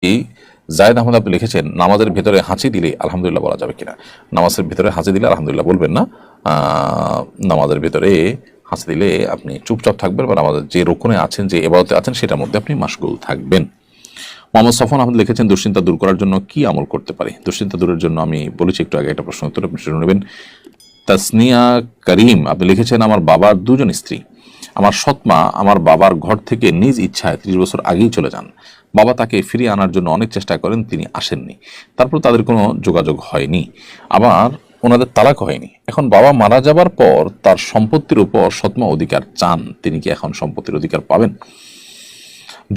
জায়েদ আহমদ আপনি লিখেছেন, নামাজের ভেতরে হাঁচি দিলে আলহামদুলিল্লাহ বলা যাবে কিনা? নামাজের ভেতরে হাঁচি দিলে আলহামদুলিল্লাহ বলবেন না। নামাজের ভেতরে হাঁচি দিলে আপনি চুপচাপ থাকবেন বা নামাজের যে রুকুনে আছেন, যে ইবাদতে আছেন, সেটার মধ্যে আপনি মাশগুল থাকবেন। মোহাম্মদ সফন আহমদ লিখেছেন, দুশ্চিন্তা দূর করার জন্য কি আমল করতে পারি? দুশ্চিন্তা দূরের জন্য আমি বলেছি একটু আগে, একটা প্রশ্ন উত্তর আপনি শুনে নেবেন। তাসনিয়া করিম আপনি লিখেছেন, আমার বাবার দুজন স্ত্রী, আমার সৎমা আমার বাবার ঘর থেকে নিজ ইচ্ছায় 30 বছর আগেই চলে যান। বাবা তাকে ফিরিয়ে আনার জন্য অনেক চেষ্টা করেন, তিনি আসেননি। তারপর তাদের কোনো যোগাযোগ হয়নি, আবার ওনাদের তালাক হয়নি। এখন বাবা মারা যাবার পর তার সম্পত্তির উপর সৎমা অধিকার চান, তিনি কি এখন সম্পত্তির অধিকার পাবেন?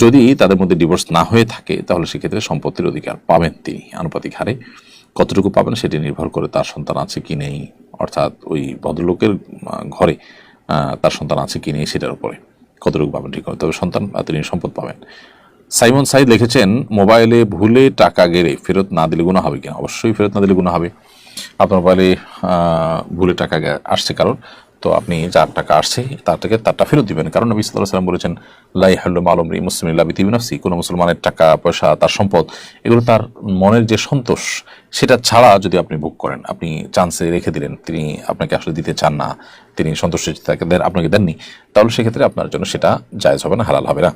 যদি তাদের মধ্যে ডিভোর্স না হয়ে থাকে তাহলে সেক্ষেত্রে সম্পত্তির অধিকার পাবেন তিনি আনুপাতিক হারে। কতটুকু পাবেন সেটি নির্ভর করে তার সন্তান আছে কি নেই, অর্থাৎ ওই ভদ্রলোকের ঘরে তার সন্তান আছে কি নেই সেটার উপরে কতটুকু পাবেন ঠিক হবে, তবে সন্তান তিনি সম্পদ পাবেন। সাইমন সাইদ লিখেছেন, মোবাইলে ভুলে টাকা গেলে ফেরত না দিলে গুনাহ হবে কিনা? অবশ্যই ফেরত না দিলে গুনাহ হবে। আপনার মোবাইলে ভুলে টাকা আসছে কারণ, তো আপনি যার টাকা আসছে তার থেকে তারটা ফেরত দিবেন, কারণ নবী সাল্লাল্লাহু আলাইহি ওয়াসাল্লাম বলেছেন, লা ইয়াহিল্লু মালু ইমরিইন মুসলিমিন ইল্লা বিতিবি নাফসি, কোনো মুসলমানের টাকা পয়সা তার সম্পদ এগুলো তার মনের যে সন্তোষ সেটা ছাড়া যদি আপনি ভোগ করেন, আপনি চান্সে রেখে দিলেন, তিনি আপনাকে আসলে দিতে চান না, তিনি সন্তুষ্ট আপনাকে দেননি, তাহলে সেক্ষেত্রে আপনার জন্য সেটা জায়েজ হবে না, হালাল হবে না।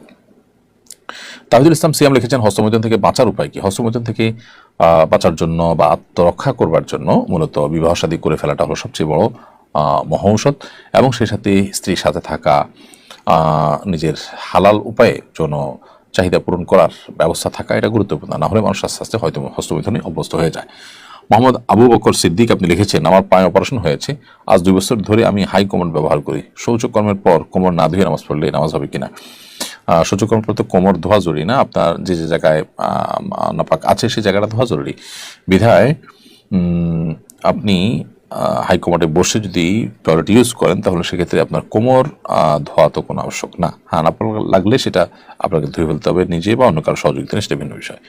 তাহিদুল ইসলাম সিয়াম লিখেছেন, হস্তমৈথুন থেকে বাঁচার উপায় কি? হস্তমৈথুন থেকে বাঁচার জন্য বা আত্মরক্ষা করবার জন্য মূলত বিবাহ শাদী করে ফেলাটা হলো সবচেয়ে বড় মহৌষধ, এবং সেই সাথে স্ত্রীর সাথে থাকা, নিজের হালাল উপায়ে যৌন চাহিদা পূরণ করার ব্যবস্থা থাকা, এটা গুরুত্বপূর্ণ। না হলে মানুষ আস্তে আস্তে হয়তো হস্তমৈথুনে অভ্যস্ত হয়ে যায়। মোহাম্মদ আবু বকর সিদ্দিক আপনি লিখেছেন, আমার পায়ে অপারেশন হয়েছে, আজ 2 বছর ধরে আমি হাই কমোড ব্যবহার করি, শৌচকর্মের পর কোমর না ধুয়ে নামাজ পড়লে নামাজ হবে কিনা? শৌচকর্মের পর তো কোমর ধোয়া জরুরি না, আপনার যে যে জায়গায় নাপাক আছে সেই জায়গাটা ধোয়া জরুরি বিধায় আপনি হাইকমান্ডে বসে যদি টয়লেট ইউজ করেন তাহলে সেক্ষেত্রে আপনার কোমর ধোয়া তো কোনো আবশ্যক না। হ্যাঁ, আপনার লাগলে সেটা আপনাকে ধুয়ে ফেলতে হবে নিজে বা অন্য কারো সহযোগিতা, সেটা ভিন্ন বিষয়।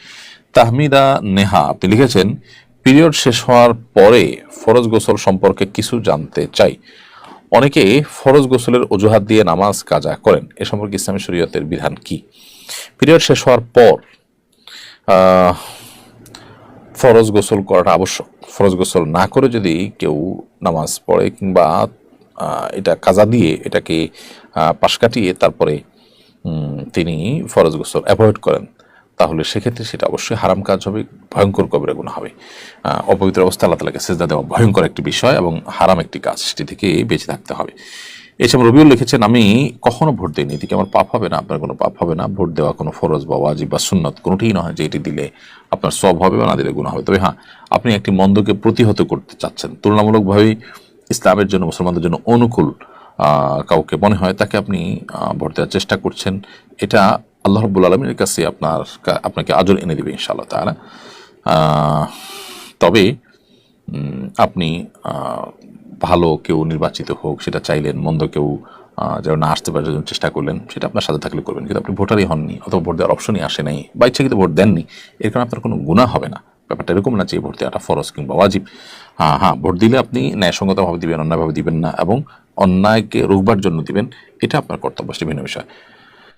তাহমিদা নেহা আপনি লিখেছেন, পিরিয়ড শেষ হওয়ার পরে ফরজ গোসল সম্পর্কে কিছু জানতে চাই। অনেকে ফরজ গোসলের অজুহাত দিয়ে নামাজ কাজা করেন, এ সম্পর্কে ইসলামী শরীয়তের বিধান কি? পিরিয়ড শেষ হওয়ার পর ফরজ গোসল করাটা আবশ্যক। ফরজ গোসল না করে যদি কেউ নামাজ পড়ে কিংবা এটা কাজা দিয়ে এটাকে পাশ কাটিয়ে তারপরে তিনি ফরজ গোসল অ্যাভয়েড করেন, তাহলে সেক্ষেত্রে সেটা অবশ্যই হারাম কাজ হবে, ভয়ঙ্কর কবিরা গুনাহ হবে। অপবিত্র অবস্থা আল্লাহ তাআলাকে সিজদা দেওয়া ভয়ঙ্কর একটি বিষয় এবং হারাম একটি কাজ, সেটি থেকে বেঁচে থাকতে হবে। এছাড়া রবিউল লিখেছেন, আমি কখনো ভোট দিইনি, এদিকে আমার পাপ হবে না? আপনার কোনো পাপ হবে না। ভোট দেওয়া কোনো ফরজ বা ওয়াজিব বা সুন্নত কোনোটিই নয় যে এটি দিলে আপনার সওয়াব হবে বা না দিলে গুনাহ হবে। তবে হ্যাঁ, আপনি একটি মন্দকে প্রতিহত করতে চাচ্ছেন, তুলনামূলকভাবেই ইসলামের জন্য, মুসলমানদের জন্য অনুকূল কাউকে মনে হয় তাকে আপনি ভোট দেওয়ার চেষ্টা করছেন, এটা আল্লাহ রাব্বুল আলামিনের কাছে আপনাকে আজর এনে দেবে ইনশাআল্লাহ তাআলা। তবে আপনি ভালো কেউ নির্বাচিত হোক সেটা চাইলেন, মন্দ কেউ যেন না আসতে পারে জন্য চেষ্টা করলেন, সেটা আপনার সাথে থাকলে করবেন, কিন্তু আপনি ভোটারই হননি অথবা ভোট দেওয়ার অপশনই আসে নাই বা ইচ্ছাকৃত ভোট দেননি, এর কারণে আপনার কোনো গুনাহ হবে না। ব্যাপারটা এরকম না যে ভোট দেওয়াটা ফরজ কিংবা ওয়াজিব। হ্যাঁ, ভোট দিলে আপনি ন্যায়সঙ্গতভাবে দিবেন, অন্যায়ভাবে দিবেন না, এবং অন্যায়কে রুখবার জন্য দিবেন, এটা আপনার কর্তব্য, সেটা ভিন্ন বিষয়।